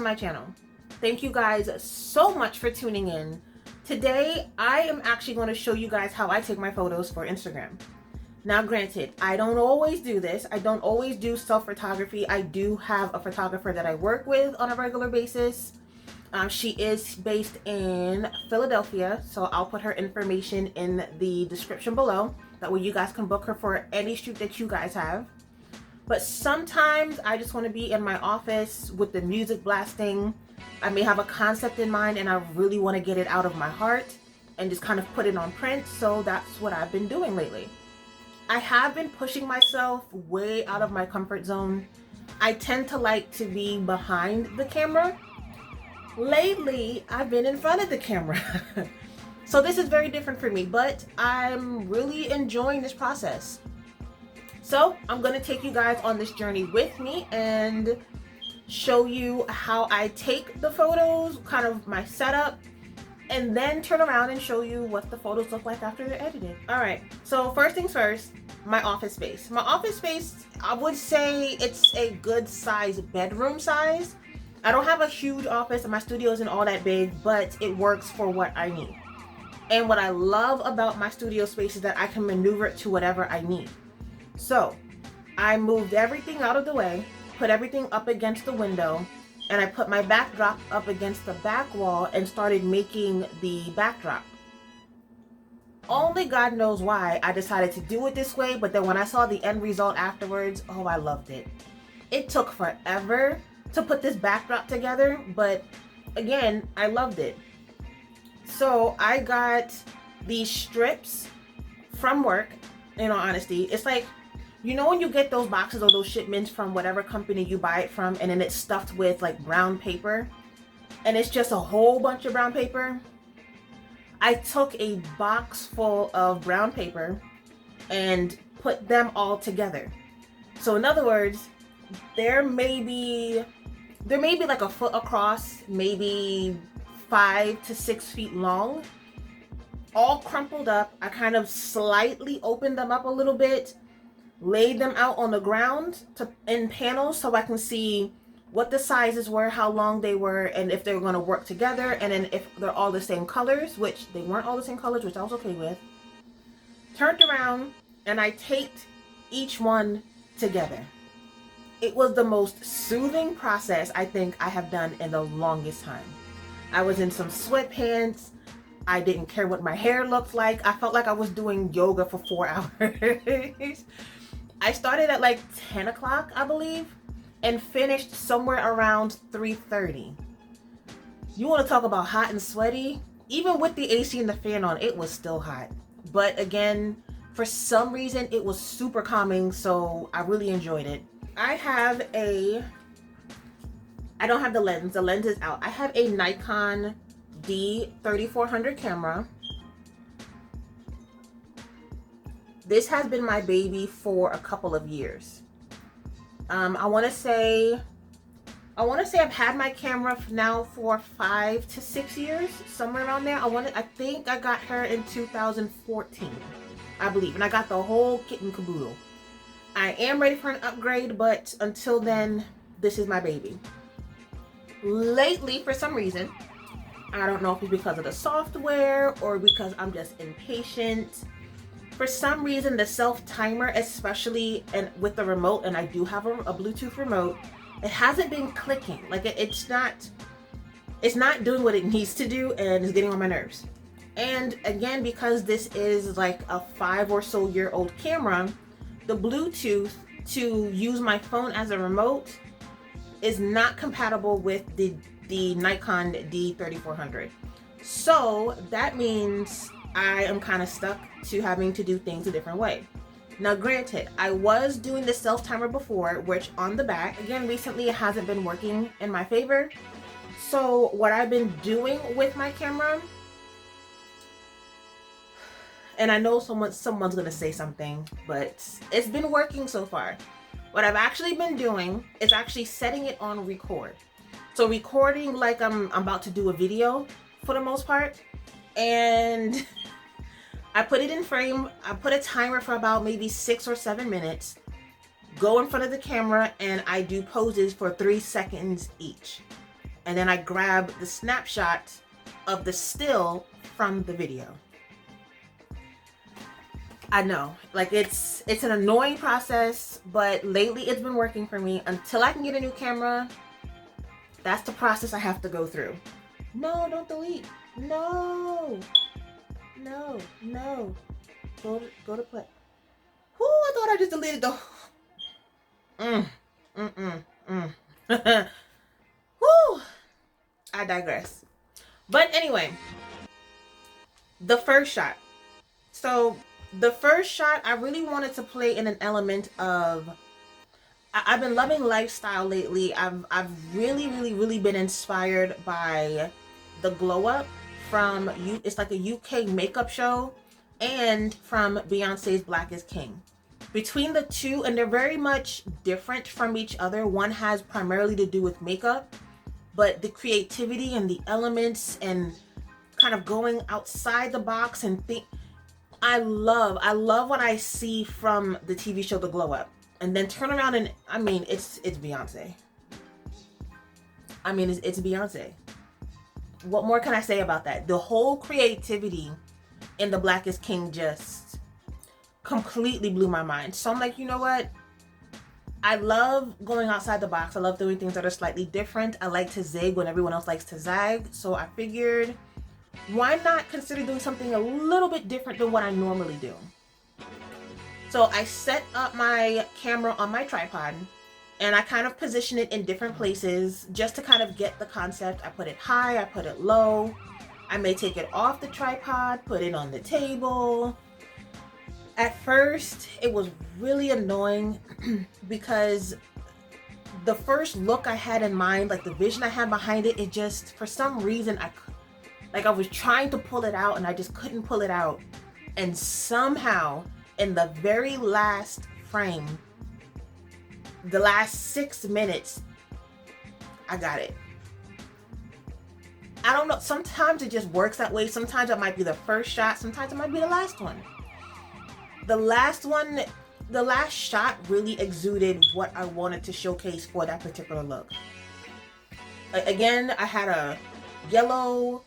my channel. Thank you guys so much for tuning in. Today, I am actually going to show you guys how I take my photos for Instagram. Now, granted, I don't always do this. I don't always do self-photography. I do have a photographer that I work with on a regular basis. She is based in Philadelphia, so I'll put her information in the description below. That way you guys can book her for any shoot that you guys have. But sometimes I just want to be in my office with the music blasting. I may have a concept in mind and I really want to get it out of my heart and just kind of put it on print. So that's what I've been doing lately. I have been pushing myself way out of my comfort zone. I tend to like to be behind the camera. Lately, I've been in front of the camera. So this is very different for me, but I'm really enjoying this process. So I'm going to take you guys on this journey with me and show you how I take the photos, kind of my setup, and then turn around and show you what the photos look like after they're edited. All right, so first things first, my office space. My office space, I would say it's a good size bedroom size. I don't have a huge office and my studio isn't all that big, but it works for what I need. And what I love about my studio space is that I can maneuver it to whatever I need. So I moved everything out of the way, put everything up against the window, and I put my backdrop up against the back wall and started making the backdrop. Only God knows why I decided to do it this way, but then when I saw the end result afterwards, oh, I loved it. It took forever to put this backdrop together, but again, I loved it. So I got these strips from work, in all honesty. It's like, you know when you get those boxes or those shipments from whatever company you buy it from, and then it's stuffed with like brown paper, and it's just a whole bunch of brown paper? I took a box full of brown paper and put them all together. So in other words, there may be like a foot across, maybe 5 to 6 feet long, all crumpled up. I kind of slightly opened them up a little bit, laid them out on the ground in panels so I can see what the sizes were, how long they were, and if they were going to work together, and then if they're all the same colors, which they weren't all the same colors, which I was okay with. Turned around and I taped each one together. It was the most soothing process I think I have done in the longest time. I was in some sweatpants. I didn't care what my hair looked like. I felt like I was doing yoga for 4 hours. I started at like 10 o'clock, I believe, and finished somewhere around 3:30. You want to talk about hot and sweaty? Even with the AC and the fan on, it was still hot. But again, for some reason, it was super calming, so I really enjoyed it. I don't have the lens is out. I have a Nikon D3400 camera. This has been my baby for a couple of years. I want to say I've had my camera now for 5 to 6 years, somewhere around there. I think I got her in 2014, I believe, and I got the whole kit and caboodle. I am ready for an upgrade, but until then, this is my baby. Lately, for some reason, I don't know if it's because of the software or because I'm just impatient. For some reason, the self-timer, especially and with the remote, and I do have a Bluetooth remote, it hasn't been clicking. Like it's not doing what it needs to do, and it's getting on my nerves. And again, because this is like a 5 or so year old camera, the Bluetooth to use my phone as a remote is not compatible with the Nikon D3400. So that means I am kind of stuck to having to do things a different way. Now granted, I was doing the self-timer before, which on the back, again, recently it hasn't been working in my favor. So what I've been doing with my camera, and I know someone's gonna say something, but it's been working so far. What I've actually been doing is actually setting it on record. So recording like I'm about to do a video for the most part. And I put it in frame. I put a timer for about maybe 6 or 7 minutes. Go in front of the camera and I do poses for 3 seconds each. and then I grab the snapshot of the still from the video. I know, like it's an annoying process, but lately it's been working for me. Until I can get a new camera, that's the process I have to go through. No, don't delete. No. No, no. Go to play. Whoo, I thought I just deleted the Whoo. I digress. But anyway, the first shot. So the first shot, I really wanted to play in an element of, I've been loving lifestyle lately. I've really been inspired by the glow up from it's like a UK makeup show, and from Beyonce's Black is King. Between the two, and they're very much different from each other. One has primarily to do with makeup, but the creativity and the elements and kind of going outside the box and I love what I see from the TV show The Glow Up, and then turn around and I mean it's Beyonce. I mean it's Beyonce. What more can I say about that? The whole creativity in the Black is King just completely blew my mind. So I'm like, you know what? I love going outside the box. I love doing things that are slightly different. I like to zig when everyone else likes to zag. So I figured, why not consider doing something a little bit different than what I normally do? So I set up my camera on my tripod, and I kind of position it in different places just to kind of get the concept. I put it high, I put it low. I may take it off the tripod, put it on the table. At first, it was really annoying because the first look I had in mind, like the vision I had behind it, it just, for some reason, I was trying to pull it out and I just couldn't pull it out. And somehow, in the very last frame, the last 6 minutes, I got it. I don't know, sometimes it just works that way. Sometimes it might be the first shot, sometimes it might be the last one. The last shot really exuded what I wanted to showcase for that particular look. Again, I had a yellow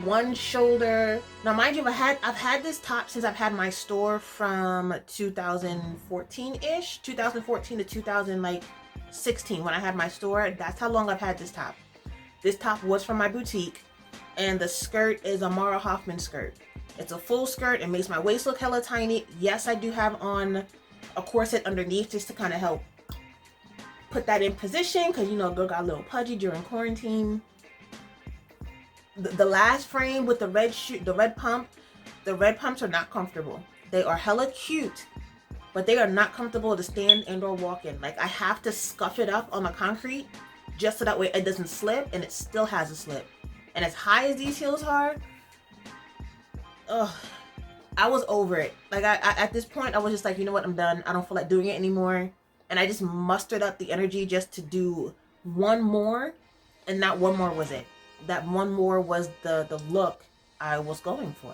one shoulder. Now mind you, I've had this top since I've had my store from 2014-ish, 2014 to 2016 when I had my store. That's how long I've had this top. This top was from my boutique, and the skirt is a Mara Hoffman skirt. It's a full skirt. It makes my waist look hella tiny. Yes, I do have on a corset underneath just to kind of help put that in position, because you know, girl got a little pudgy during quarantine. The last frame with the red pumps are not comfortable. They are hella cute, but they are not comfortable to stand and or walk in. Like, I have to scuff it up on the concrete just so that way it doesn't slip, and it still has a slip. And as high as these heels are, I was over it. Like, I at this point I was just like, you know what, I'm done. I don't feel like doing it anymore. And I just mustered up the energy just to do one more, and that one more was it. That one more was the look I was going for.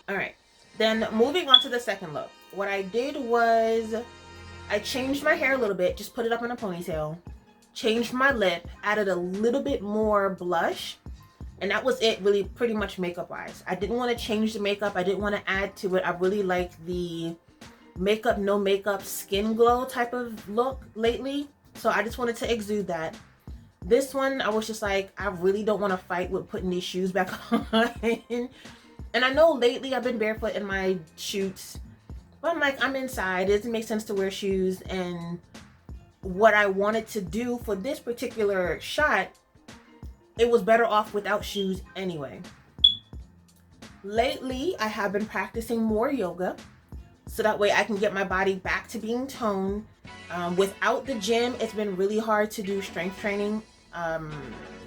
All right, then moving on to the second look. What I did was I changed my hair a little bit, just put it up in a ponytail, changed my lip, added a little bit more blush, and that was it, really, pretty much makeup wise. I didn't want to change the makeup. I didn't want to add to it. I really like the makeup, no makeup, skin glow type of look lately, so I just wanted to exude that. This one, I was just like, I really don't want to fight with putting these shoes back on. And I know lately I've been barefoot in my shoots, but I'm like, I'm inside. It doesn't make sense to wear shoes. And what I wanted to do for this particular shot, it was better off without shoes anyway. Lately, I have been practicing more yoga, so that way I can get my body back to being toned. Without the gym, it's been really hard to do strength training.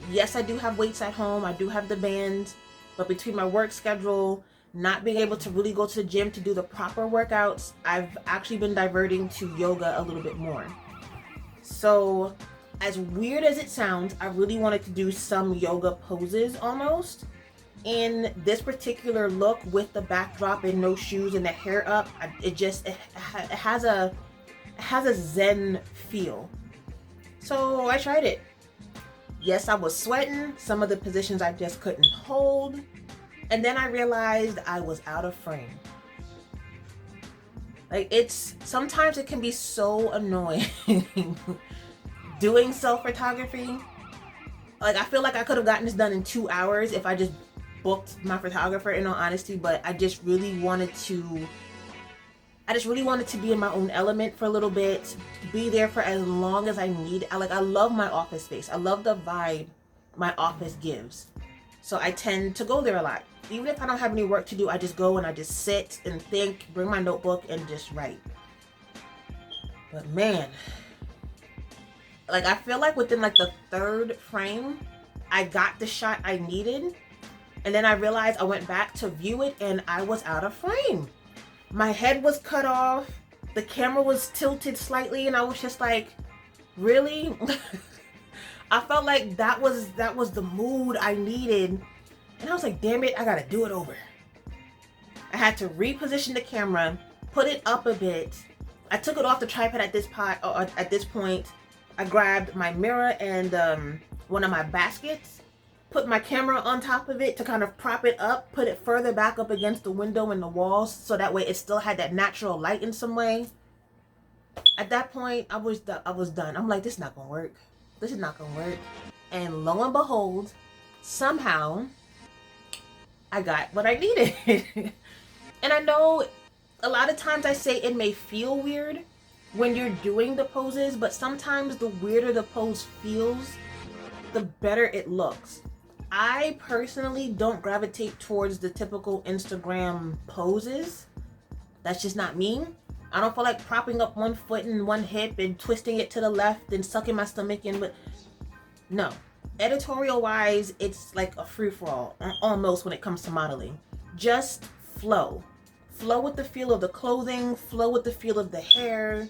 Yes, I do have weights at home. I do have the bands, but between my work schedule, not being able to really go to the gym to do the proper workouts, I've actually been diverting to yoga a little bit more. So as weird as it sounds, I really wanted to do some yoga poses almost. In this particular look with the backdrop and no shoes and the hair up, it has a It has a zen feel. So I tried it. Yes, I was sweating. Some of the positions I just couldn't hold. And then I realized I was out of frame. Like, sometimes it can be so annoying doing self-photography. Like, I feel like I could have gotten this done in 2 hours if I just booked my photographer, in all honesty, but I just really wanted to be in my own element for a little bit, be there for as long as I need. I love my office space. I love the vibe my office gives. So I tend to go there a lot. Even if I don't have any work to do, I just go and I just sit and think, bring my notebook and just write. But man, like, I feel like within like the third frame, I got the shot I needed. And then I realized I went back to view it and I was out of frame. My head was cut off. The camera was tilted slightly and I was just like, really? I felt like that was the mood I needed. And I was like, damn it, I gotta do it over. I had to reposition the camera, put it up a bit. I took it off the tripod at this point. I grabbed my mirror and one of my baskets, put my camera on top of it to kind of prop it up, put it further back up against the window and the walls so that way it still had that natural light in some way. At that point, I was done. I'm like, this is not gonna work. This is not gonna work. And lo and behold, somehow I got what I needed. And I know a lot of times I say it may feel weird when you're doing the poses, but sometimes the weirder the pose feels, the better it looks. I personally don't gravitate towards the typical Instagram poses. That's just not me. I don't feel like propping up one foot and one hip and twisting it to the left and sucking my stomach in, but no. Editorial wise, it's like a free-for-all almost when it comes to modeling. Just flow with the feel of the clothing, flow with the feel of the hair.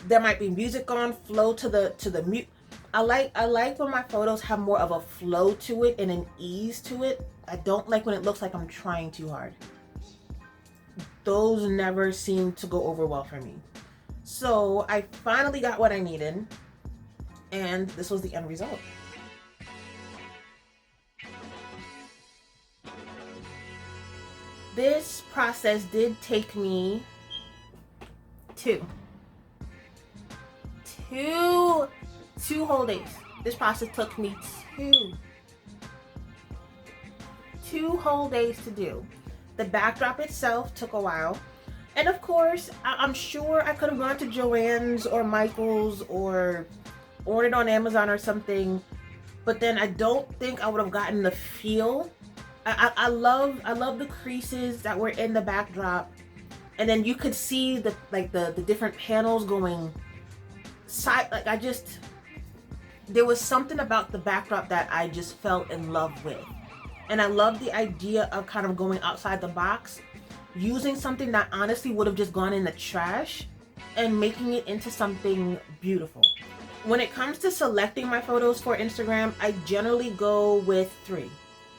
There might be music on, flow to the mute. I like when my photos have more of a flow to it and an ease to it. I don't like when it looks like I'm trying too hard. Those never seem to go over well for me. So I finally got what I needed, and this was the end result. This process did take me two whole days. This process took me two whole days to do. The backdrop itself took a while. And of course, I'm sure I could have gone to Joann's or Michael's or ordered on Amazon or something, but then I don't think I would have gotten the feel. I love the creases that were in the backdrop, and then you could see the different panels going side. There was something about the backdrop that I just fell in love with, and I love the idea of kind of going outside the box, using something that honestly would have just gone in the trash and making it into something beautiful. When it comes to selecting my photos for Instagram, I generally go with 3.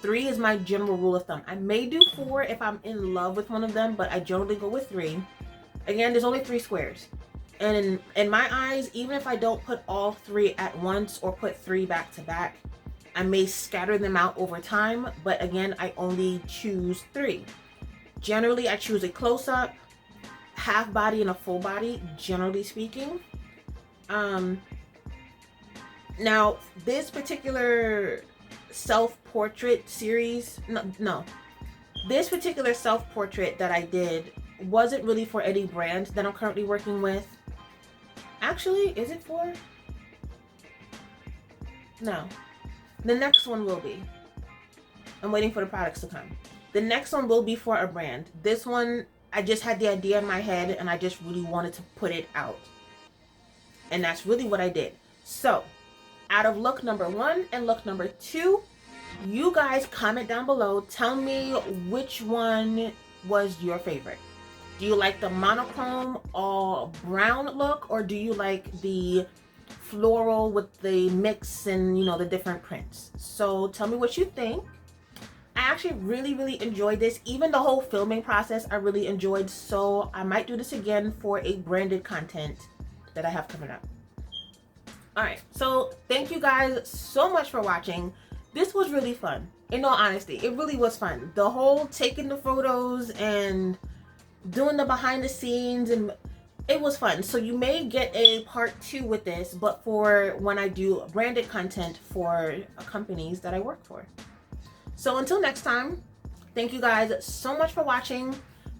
3 is my general rule of thumb. I may do 4 if I'm in love with one of them, but I generally go with 3. Again, there's only 3 squares. And in my eyes, even if I don't put all 3 at once or put 3 back to back, I may scatter them out over time, but again, I only choose 3. Generally, I choose a close-up, half body, and a full body, generally speaking. Now, this particular self-portrait series, this particular self-portrait that I did wasn't really for any brand that I'm currently working with. Actually, is it for? No. The next one will be. I'm waiting for the products to come. The next one will be for a brand. This one, I just had the idea in my head and I just really wanted to put it out. And that's really what I did. So, out of look number 1 and look number 2, you guys comment down below. Tell me which one was your favorite. Do you like the monochrome all brown look, or do you like the floral with the mix and, the different prints? So tell me what you think. I actually really enjoyed this. Even the whole filming process I really enjoyed, so I might do this again for a branded content that I have coming up. Alright, so thank you guys so much for watching. This was really fun. In all honesty, it really was fun. The whole taking the photos and doing the behind the scenes, and it was fun. So you may get a part 2 with this, but for when I do branded content for companies that I work for. So until next time, thank you guys so much for watching.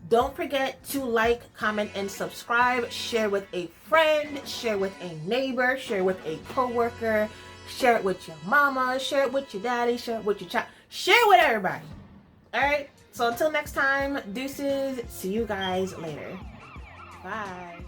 Don't forget to like, comment, and subscribe. Share with a friend, share with a neighbor, share with a coworker, share it with your mama, share it with your daddy, share it with your child, share it with everybody. Alright, so until next time, deuces. See you guys later. Bye.